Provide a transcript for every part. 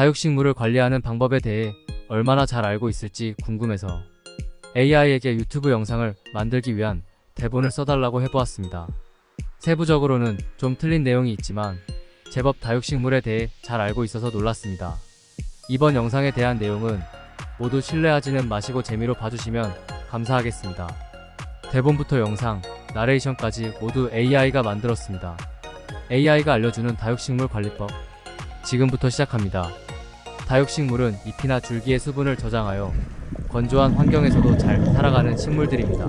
다육식물을 관리하는 방법에 대해 얼마나 잘 알고 있을지 궁금해서 AI에게 유튜브 영상을 만들기 위한 대본을 써달라고 해보았습니다. 세부적으로는 좀 틀린 내용이 있지만 제법 다육식물에 대해 잘 알고 있어서 놀랐습니다. 이번 영상에 대한 내용은 모두 신뢰하지는 마시고 재미로 봐주시면 감사하겠습니다. 대본부터 영상, 나레이션까지 모두 AI가 만들었습니다. AI가 알려주는 다육식물 관리법. 지금부터 시작합니다. 다육식물은 잎이나 줄기의 수분을 저장하여 건조한 환경에서도 잘 살아가는 식물들입니다.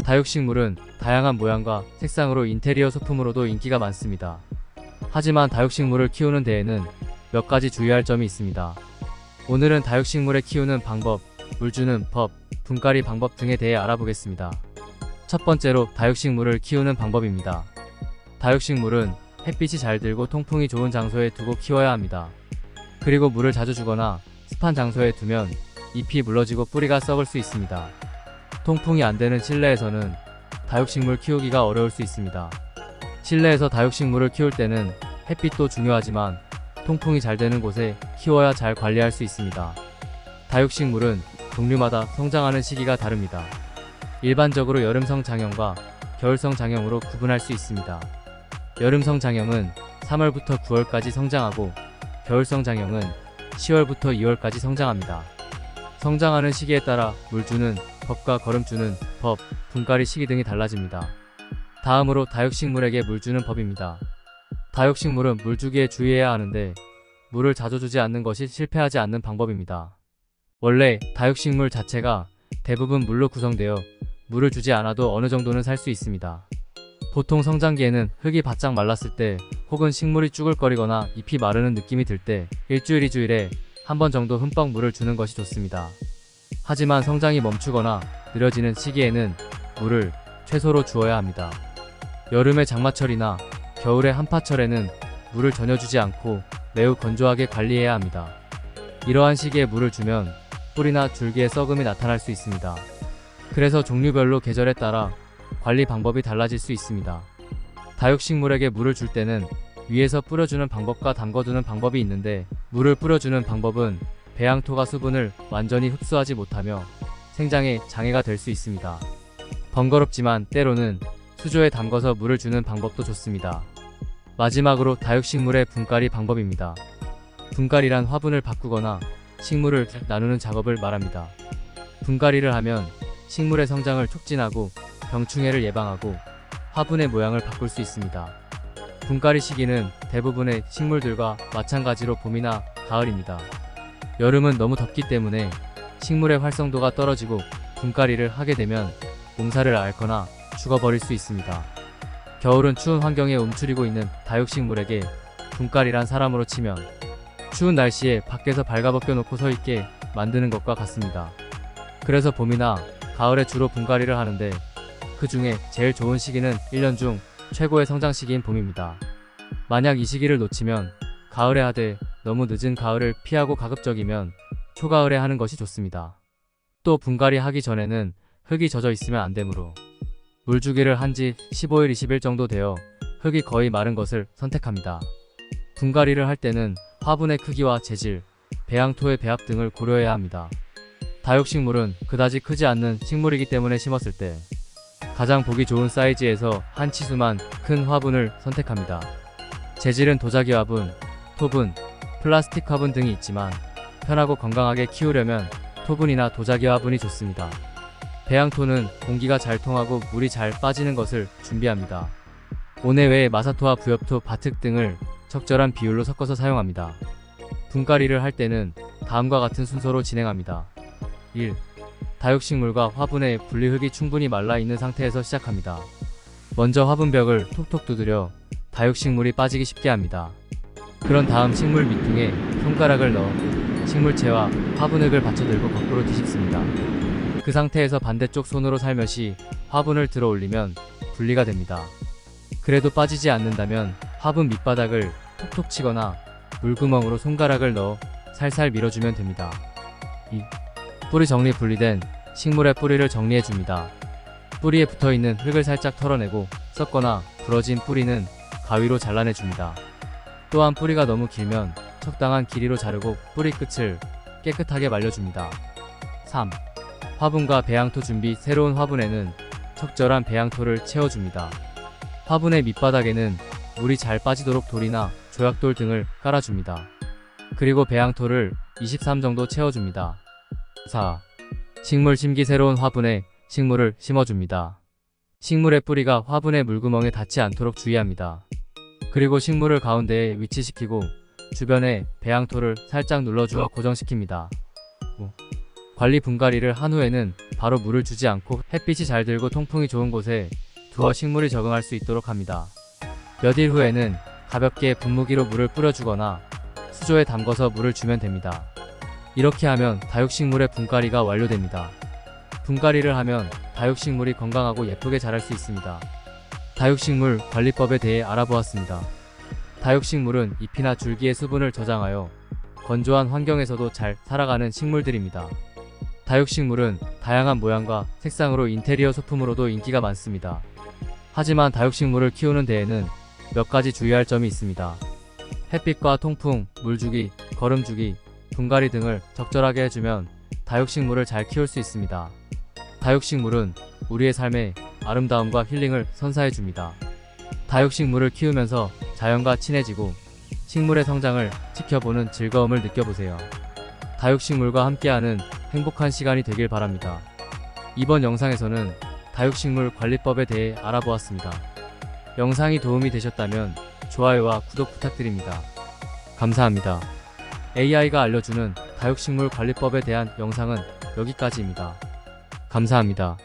다육식물은 다양한 모양과 색상으로 인테리어 소품으로도 인기가 많습니다. 하지만 다육식물을 키우는 데에는 몇 가지 주의할 점이 있습니다. 오늘은 다육식물을 키우는 방법, 물 주는 법, 분갈이 방법 등에 대해 알아보겠습니다. 첫 번째로 다육식물을 키우는 방법입니다. 다육식물은 햇빛이 잘 들고 통풍이 좋은 장소에 두고 키워야 합니다. 그리고 물을 자주 주거나 습한 장소에 두면 잎이 물러지고 뿌리가 썩을 수 있습니다. 통풍이 안 되는 실내에서는 다육식물 키우기가 어려울 수 있습니다. 실내에서 다육식물을 키울 때는 햇빛도 중요하지만 통풍이 잘 되는 곳에 키워야 잘 관리할 수 있습니다. 다육식물은 종류마다 성장하는 시기가 다릅니다. 일반적으로 여름성 장형과 겨울성 장형으로 구분할 수 있습니다. 여름성 장형은 3월부터 9월까지 성장하고 겨울성 장형은 10월부터 2월까지 성장합니다. 성장하는 시기에 따라 물 주는 법과 거름 주는 법, 분갈이 시기 등이 달라집니다. 다음으로 다육식물에게 물 주는 법입니다. 다육식물은 물 주기에 주의해야 하는데 물을 자주 주지 않는 것이 실패하지 않는 방법입니다. 원래 다육식물 자체가 대부분 물로 구성되어 물을 주지 않아도 어느 정도는 살 수 있습니다. 보통 성장기에는 흙이 바짝 말랐을 때 혹은 식물이 쭈글거리거나 잎이 마르는 느낌이 들 때 일주일, 2주일에 한 번 정도 흠뻑 물을 주는 것이 좋습니다. 하지만 성장이 멈추거나 느려지는 시기에는 물을 최소로 주어야 합니다. 여름의 장마철이나 겨울의 한파철에는 물을 전혀 주지 않고 매우 건조하게 관리해야 합니다. 이러한 시기에 물을 주면 뿌리나 줄기에 썩음이 나타날 수 있습니다. 그래서 종류별로 계절에 따라 관리 방법이 달라질 수 있습니다. 다육식물에게 물을 줄 때는 위에서 뿌려주는 방법과 담궈두는 방법이 있는데 물을 뿌려주는 방법은 배양토가 수분을 완전히 흡수하지 못하며 생장에 장애가 될 수 있습니다. 번거롭지만 때로는 수조에 담궈서 물을 주는 방법도 좋습니다. 마지막으로 다육식물의 분갈이 방법입니다. 분갈이란 화분을 바꾸거나 식물을 나누는 작업을 말합니다. 분갈이를 하면 식물의 성장을 촉진하고 병충해를 예방하고 화분의 모양을 바꿀 수 있습니다. 분갈이 시기는 대부분의 식물들과 마찬가지로 봄이나 가을입니다. 여름은 너무 덥기 때문에 식물의 활성도가 떨어지고 분갈이를 하게 되면 몸살을 앓거나 죽어버릴 수 있습니다. 겨울은 추운 환경에 움츠리고 있는 다육식물에게 분갈이란 사람으로 치면 추운 날씨에 밖에서 발가벗겨 놓고 서 있게 만드는 것과 같습니다. 그래서 봄이나 가을에 주로 분갈이를 하는데 그 중에 제일 좋은 시기는 1년 중 최고의 성장 시기인 봄입니다. 만약 이 시기를 놓치면 가을에 하되 너무 늦은 가을을 피하고 가급적이면 초가을에 하는 것이 좋습니다. 또 분갈이 하기 전에는 흙이 젖어 있으면 안 되므로 물주기를 한 지 15일, 20일 정도 되어 흙이 거의 마른 것을 선택합니다. 분갈이를 할 때는 화분의 크기와 재질, 배양토의 배합 등을 고려해야 합니다. 다육식물은 그다지 크지 않는 식물이기 때문에 심었을 때 가장 보기 좋은 사이즈에서 한 치수만 큰 화분을 선택합니다. 재질은 도자기 화분, 토분, 플라스틱 화분 등이 있지만 편하고 건강하게 키우려면 토분이나 도자기 화분이 좋습니다. 배양토는 공기가 잘 통하고 물이 잘 빠지는 것을 준비합니다. 온해 외에 마사토와 부엽토, 바특 등을 적절한 비율로 섞어서 사용합니다. 분갈이를 할 때는 다음과 같은 순서로 진행합니다. 1. 다육식물과 화분의 분리흙이 충분히 말라있는 상태에서 시작합니다. 먼저 화분벽을 톡톡 두드려 다육식물이 빠지기 쉽게 합니다. 그런 다음 식물 밑둥에 손가락을 넣어 식물체와 화분흙을 받쳐들고 거꾸로 뒤집습니다. 그 상태에서 반대쪽 손으로 살며시 화분을 들어 올리면 분리가 됩니다. 그래도 빠지지 않는다면 화분 밑바닥을 톡톡 치거나 물구멍으로 손가락을 넣어 살살 밀어주면 됩니다. 2. 뿌리 정리 분리된 식물의 뿌리를 정리해줍니다. 뿌리에 붙어있는 흙을 살짝 털어내고 썩거나 부러진 뿌리는 가위로 잘라내줍니다. 또한 뿌리가 너무 길면 적당한 길이로 자르고 뿌리 끝을 깨끗하게 말려줍니다. 3. 화분과 배양토 준비. 새로운 화분에는 적절한 배양토를 채워줍니다. 화분의 밑바닥에는 물이 잘 빠지도록 돌이나 조약돌 등을 깔아줍니다. 그리고 배양토를 23 정도 채워줍니다. 4. 식물 심기. 새로운 화분에 식물을 심어줍니다. 식물의 뿌리가 화분의 물구멍에 닿지 않도록 주의합니다. 그리고 식물을 가운데에 위치시키고 주변에 배양토를 살짝 눌러주어 고정시킵니다. 5. 관리. 분갈이를 한 후에는 바로 물을 주지 않고 햇빛이 잘 들고 통풍이 좋은 곳에 두어 식물이 적응할 수 있도록 합니다. 몇 일 후에는 가볍게 분무기로 물을 뿌려주거나 수조에 담궈서 물을 주면 됩니다. 이렇게 하면 다육식물의 분갈이가 완료됩니다. 분갈이를 하면 다육식물이 건강하고 예쁘게 자랄 수 있습니다. 다육식물 관리법에 대해 알아보았습니다. 다육식물은 잎이나 줄기의 수분을 저장하여 건조한 환경에서도 잘 살아가는 식물들입니다. 다육식물은 다양한 모양과 색상으로 인테리어 소품으로도 인기가 많습니다. 하지만 다육식물을 키우는 데에는 몇 가지 주의할 점이 있습니다. 햇빛과 통풍, 물주기, 거름주기, 분갈이 등을 적절하게 해주면 다육식물을 잘 키울 수 있습니다. 다육식물은 우리의 삶에 아름다움과 힐링을 선사해줍니다. 다육식물을 키우면서 자연과 친해지고 식물의 성장을 지켜보는 즐거움을 느껴보세요. 다육식물과 함께하는 행복한 시간이 되길 바랍니다. 이번 영상에서는 다육식물 관리법에 대해 알아보았습니다. 영상이 도움이 되셨다면 좋아요와 구독 부탁드립니다. 감사합니다. AI가 알려주는 다육식물 관리법에 대한 영상은 여기까지입니다. 감사합니다.